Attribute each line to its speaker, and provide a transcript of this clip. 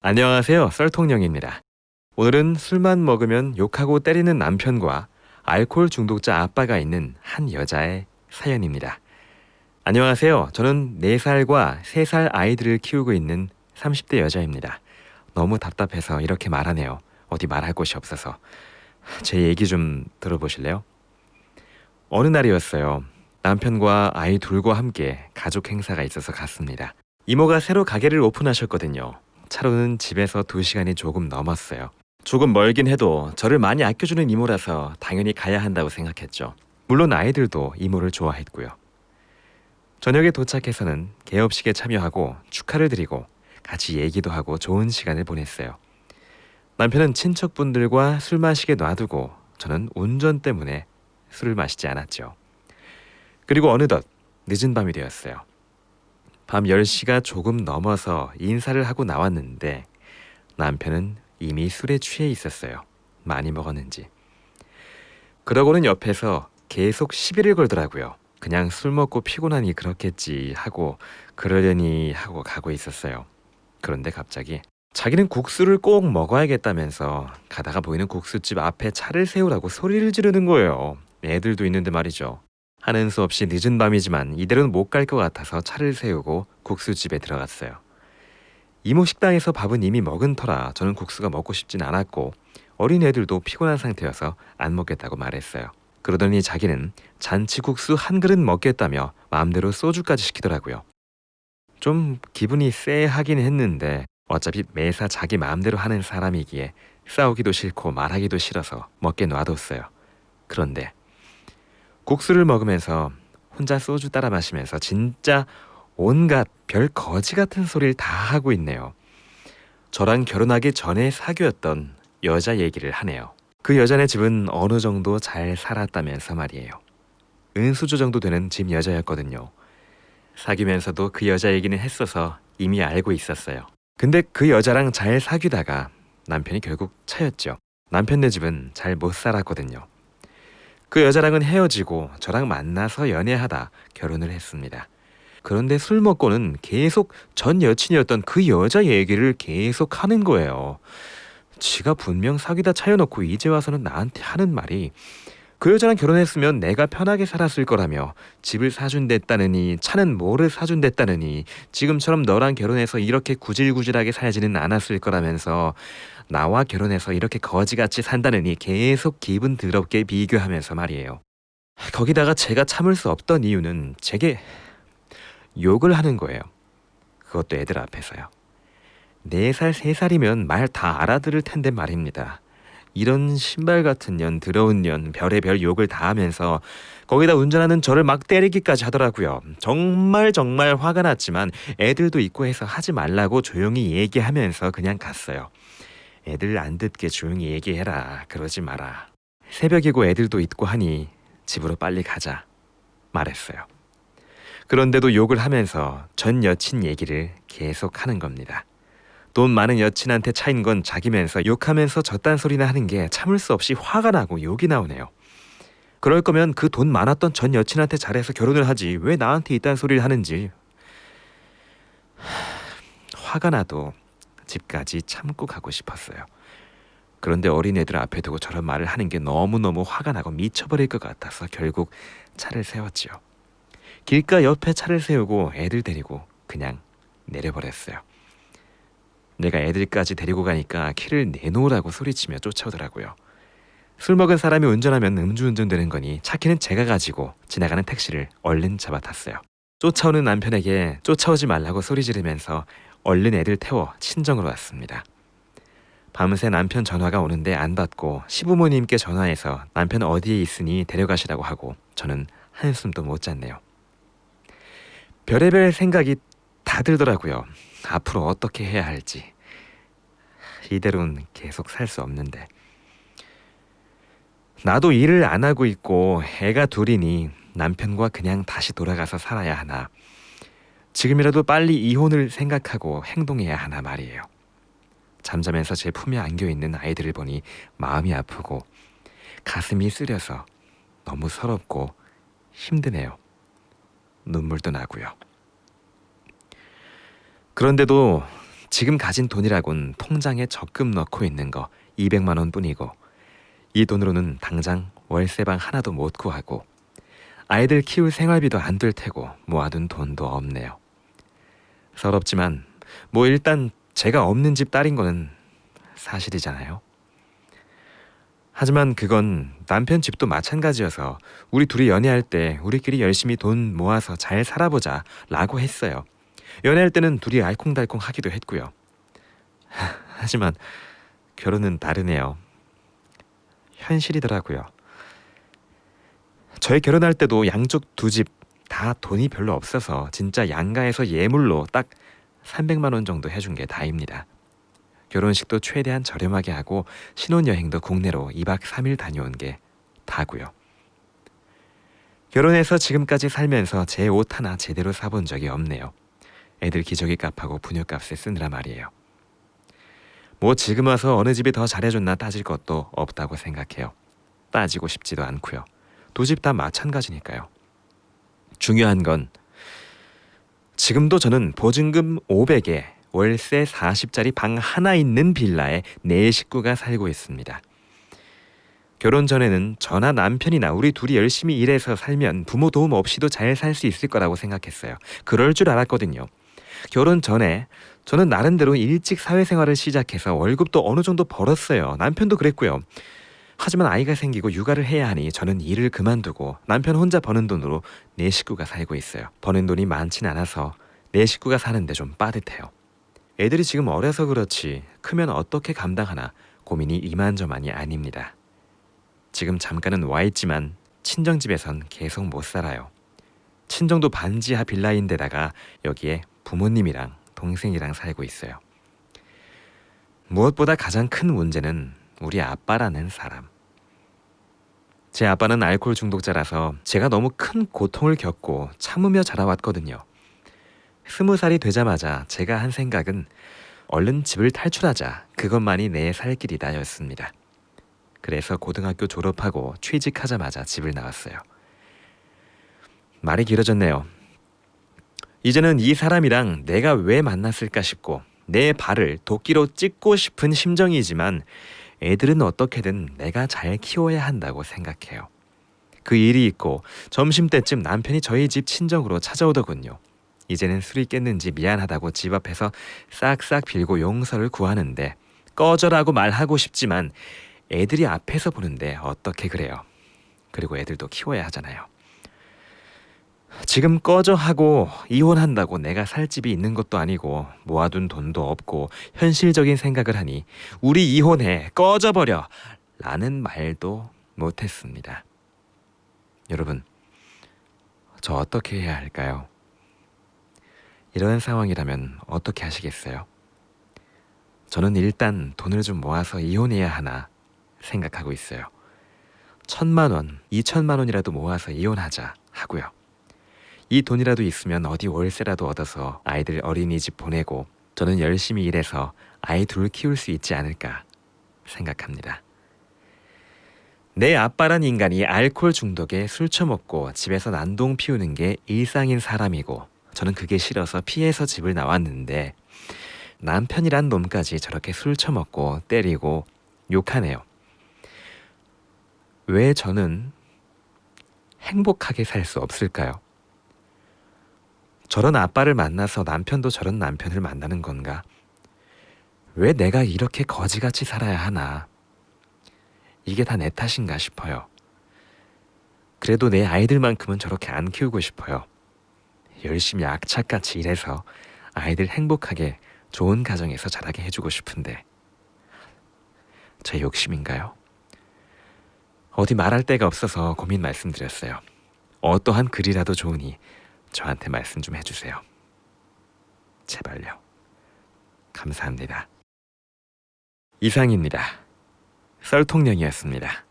Speaker 1: 안녕하세요. 썰통령입니다. 오늘은 술만 먹으면 욕하고 때리는 남편과 알코올 중독자 아빠가 있는 한 여자의 사연입니다. 안녕하세요. 저는 4살과 3살 아이들을 키우고 있는 30대 여자입니다. 너무 답답해서 이렇게 말하네요. 어디 말할 곳이 없어서. 제 얘기 좀 들어보실래요? 어느 날이었어요. 남편과 아이 둘과 함께 가족 행사가 있어서 갔습니다. 이모가 새로 가게를 오픈하셨거든요. 차로는 집에서 2시간이 조금 넘었어요. 조금 멀긴 해도 저를 많이 아껴주는 이모라서 당연히 가야 한다고 생각했죠. 물론 아이들도 이모를 좋아했고요. 저녁에 도착해서는 개업식에 참여하고 축하를 드리고 같이 얘기도 하고 좋은 시간을 보냈어요. 남편은 친척분들과 술 마시게 놔두고 저는 운전 때문에 술을 마시지 않았죠. 그리고 어느덧 늦은 밤이 되었어요. 밤 10시가 조금 넘어서 인사를 하고 나왔는데 남편은 이미 술에 취해 있었어요. 많이 먹었는지. 그러고는 옆에서 계속 시비를 걸더라고요. 그냥 술 먹고 피곤하니 그렇겠지 하고 그러려니 하고 가고 있었어요. 그런데 갑자기 자기는 국수를 꼭 먹어야겠다면서 가다가 보이는 국수집 앞에 차를 세우라고 소리를 지르는 거예요. 애들도 있는데 말이죠. 하는 수 없이 늦은 밤이지만 이대로는 못 갈 것 같아서 차를 세우고 국수집에 들어갔어요. 이모 식당에서 밥은 이미 먹은 터라 저는 국수가 먹고 싶진 않았고 어린 애들도 피곤한 상태여서 안 먹겠다고 말했어요. 그러더니 자기는 잔치국수 한 그릇 먹겠다며 마음대로 소주까지 시키더라고요. 좀 기분이 쎄하긴 했는데 어차피 매사 자기 마음대로 하는 사람이기에 싸우기도 싫고 말하기도 싫어서 먹게 놔뒀어요. 그런데 국수를 먹으면서 혼자 소주 따라 마시면서 진짜 온갖 별 거지 같은 소리를 다 하고 있네요. 저랑 결혼하기 전에 사귀었던 여자 얘기를 하네요. 그 여자네 집은 어느 정도 잘 살았다면서 말이에요. 은수저 정도 되는 집 여자였거든요. 사귀면서도 그 여자 얘기는 했어서 이미 알고 있었어요. 근데 그 여자랑 잘 사귀다가 남편이 결국 차였죠. 남편네 집은 잘 못 살았거든요. 그 여자랑은 헤어지고 저랑 만나서 연애하다 결혼을 했습니다. 그런데 술 먹고는 계속 전 여친이었던 그 여자 얘기를 계속 하는 거예요. 지가 분명 사귀다 차여놓고 이제 와서는 나한테 하는 말이 그 여자랑 결혼했으면 내가 편하게 살았을 거라며 집을 사준댔다느니 차는 뭐를 사준댔다느니 지금처럼 너랑 결혼해서 이렇게 구질구질하게 살지는 않았을 거라면서 나와 결혼해서 이렇게 거지같이 산다느니 계속 기분 더럽게 비교하면서 말이에요. 거기다가 제가 참을 수 없던 이유는 제게 욕을 하는 거예요. 그것도 애들 앞에서요. 4살, 3살이면 말 다 알아들을 텐데 말입니다. 이런 신발 같은 년, 더러운 년, 별의별 욕을 다 하면서 거기다 운전하는 저를 막 때리기까지 하더라고요. 정말 화가 났지만 애들도 있고 해서 하지 말라고 조용히 얘기하면서 그냥 갔어요. 애들 안 듣게 조용히 얘기해라. 그러지 마라. 새벽이고 애들도 있고 하니 집으로 빨리 가자. 말했어요. 그런데도 욕을 하면서 전 여친 얘기를 계속 하는 겁니다. 돈 많은 여친한테 차인 건 자기면서 욕하면서 저딴 소리나 하는 게 참을 수 없이 화가 나고 욕이 나오네요. 그럴 거면 그 돈 많았던 전 여친한테 잘해서 결혼을 하지 왜 나한테 이딴 소리를 하는지. 화가 나도 집까지 참고 가고 싶었어요. 그런데 어린애들 앞에 두고 저런 말을 하는 게 너무너무 화가 나고 미쳐버릴 것 같아서 결국 차를 세웠지요. 길가 옆에 차를 세우고 애들 데리고 그냥 내려버렸어요. 내가 애들까지 데리고 가니까 키를 내놓으라고 소리치며 쫓아오더라고요. 술 먹은 사람이 운전하면 음주운전 되는 거니 차 키는 제가 가지고 지나가는 택시를 얼른 잡아탔어요. 쫓아오는 남편에게 쫓아오지 말라고 소리 지르면서 얼른 애들 태워 친정으로 왔습니다. 밤새 남편 전화가 오는데 안 받고 시부모님께 전화해서 남편 어디에 있으니 데려가시라고 하고 저는 한숨도 못 잤네요. 별의별 생각이 다 들더라고요. 앞으로 어떻게 해야 할지. 이대로는 계속 살 수 없는데. 나도 일을 안 하고 있고 애가 둘이니 남편과 그냥 다시 돌아가서 살아야 하나. 지금이라도 빨리 이혼을 생각하고 행동해야 하나 말이에요. 잠자면서 제 품에 안겨있는 아이들을 보니 마음이 아프고 가슴이 쓰려서 너무 서럽고 힘드네요. 눈물도 나고요. 그런데도 지금 가진 돈이라곤 통장에 적금 넣고 있는 거 200만 원 뿐이고, 이 돈으로는 당장 월세방 하나도 못 구하고 아이들 키울 생활비도 안 될 테고 모아둔 돈도 없네요. 서럽지만 뭐 일단 제가 없는 집 딸인 거는 사실이잖아요. 하지만 그건 남편 집도 마찬가지여서 우리 둘이 연애할 때 우리끼리 열심히 돈 모아서 잘 살아보자 라고 했어요. 연애할 때는 둘이 알콩달콩 하기도 했고요. 하지만 결혼은 다르네요. 현실이더라고요. 저희 결혼할 때도 양쪽 두 집 다 돈이 별로 없어서 진짜 양가에서 예물로 딱 300만 원 정도 해준 게 다입니다. 결혼식도 최대한 저렴하게 하고 신혼여행도 국내로 2박 3일 다녀온 게 다고요. 결혼해서 지금까지 살면서 제 옷 하나 제대로 사본 적이 없네요. 애들 기저귀 값하고 분유값에 쓰느라 말이에요. 뭐 지금 와서 어느 집이 더 잘해줬나 따질 것도 없다고 생각해요. 따지고 싶지도 않고요. 두 집 다 마찬가지니까요. 중요한 건 지금도 저는 보증금 500에 월세 40짜리 방 하나 있는 빌라에 4식구가 살고 있습니다. 결혼 전에는 저나 남편이나 우리 둘이 열심히 일해서 살면 부모 도움 없이도 잘 살 수 있을 거라고 생각했어요. 그럴 줄 알았거든요. 결혼 전에 저는 나름대로 일찍 사회생활을 시작해서 월급도 어느 정도 벌었어요. 남편도 그랬고요. 하지만 아이가 생기고 육아를 해야 하니 저는 일을 그만두고 남편 혼자 버는 돈으로 4식구가 살고 있어요. 버는 돈이 많진 않아서 4식구가 사는데 좀 빠듯해요. 애들이 지금 어려서 그렇지 크면 어떻게 감당하나 고민이 이만저만이 아닙니다. 지금 잠깐은 와 있지만 친정집에선 계속 못 살아요. 친정도 반지하 빌라인데다가 여기에 부모님이랑 동생이랑 살고 있어요. 무엇보다 가장 큰 문제는 우리 아빠라는 사람. 제 아빠는 알코올 중독자라서 제가 너무 큰 고통을 겪고 참으며 자라왔거든요. 20살이 되자마자 제가 한 생각은 얼른 집을 탈출하자, 그것만이 내 살 길이다 였습니다. 그래서 고등학교 졸업하고 취직하자마자 집을 나왔어요. 말이 길어졌네요. 이제는 이 사람이랑 내가 왜 만났을까 싶고 내 발을 도끼로 찍고 싶은 심정이지만 애들은 어떻게든 내가 잘 키워야 한다고 생각해요. 그 일이 있고 점심때쯤 남편이 저희 집 친정으로 찾아오더군요. 이제는 술이 깼는지 미안하다고 집 앞에서 싹싹 빌고 용서를 구하는데 꺼져라고 말하고 싶지만 애들이 앞에서 보는데 어떻게 그래요. 그리고 애들도 키워야 하잖아요. 지금 꺼져 하고 이혼한다고 내가 살 집이 있는 것도 아니고 모아둔 돈도 없고 현실적인 생각을 하니 우리 이혼해, 꺼져버려 라는 말도 못했습니다. 여러분, 저 어떻게 해야 할까요? 이런 상황이라면 어떻게 하시겠어요? 저는 일단 돈을 좀 모아서 이혼해야 하나 생각하고 있어요. 1,000만 원, 2,000만 원이라도 모아서 이혼하자 하고요. 이 돈이라도 있으면 어디 월세라도 얻어서 아이들 어린이집 보내고 저는 열심히 일해서 아이 둘 키울 수 있지 않을까 생각합니다. 내 아빠란 인간이 알코올 중독에 술 처먹고 집에서 난동 피우는 게 일상인 사람이고 저는 그게 싫어서 피해서 집을 나왔는데 남편이란 놈까지 저렇게 술 처먹고 때리고 욕하네요. 왜 저는 행복하게 살 수 없을까요? 저런 아빠를 만나서 남편도 저런 남편을 만나는 건가? 왜 내가 이렇게 거지같이 살아야 하나? 이게 다 내 탓인가 싶어요. 그래도 내 아이들만큼은 저렇게 안 키우고 싶어요. 열심히 악착같이 일해서 아이들 행복하게 좋은 가정에서 자라게 해주고 싶은데 제 욕심인가요? 어디 말할 데가 없어서 고민 말씀드렸어요. 어떠한 글이라도 좋으니 저한테 말씀 좀 해주세요. 제발요. 감사합니다. 이상입니다. 썰통령이었습니다.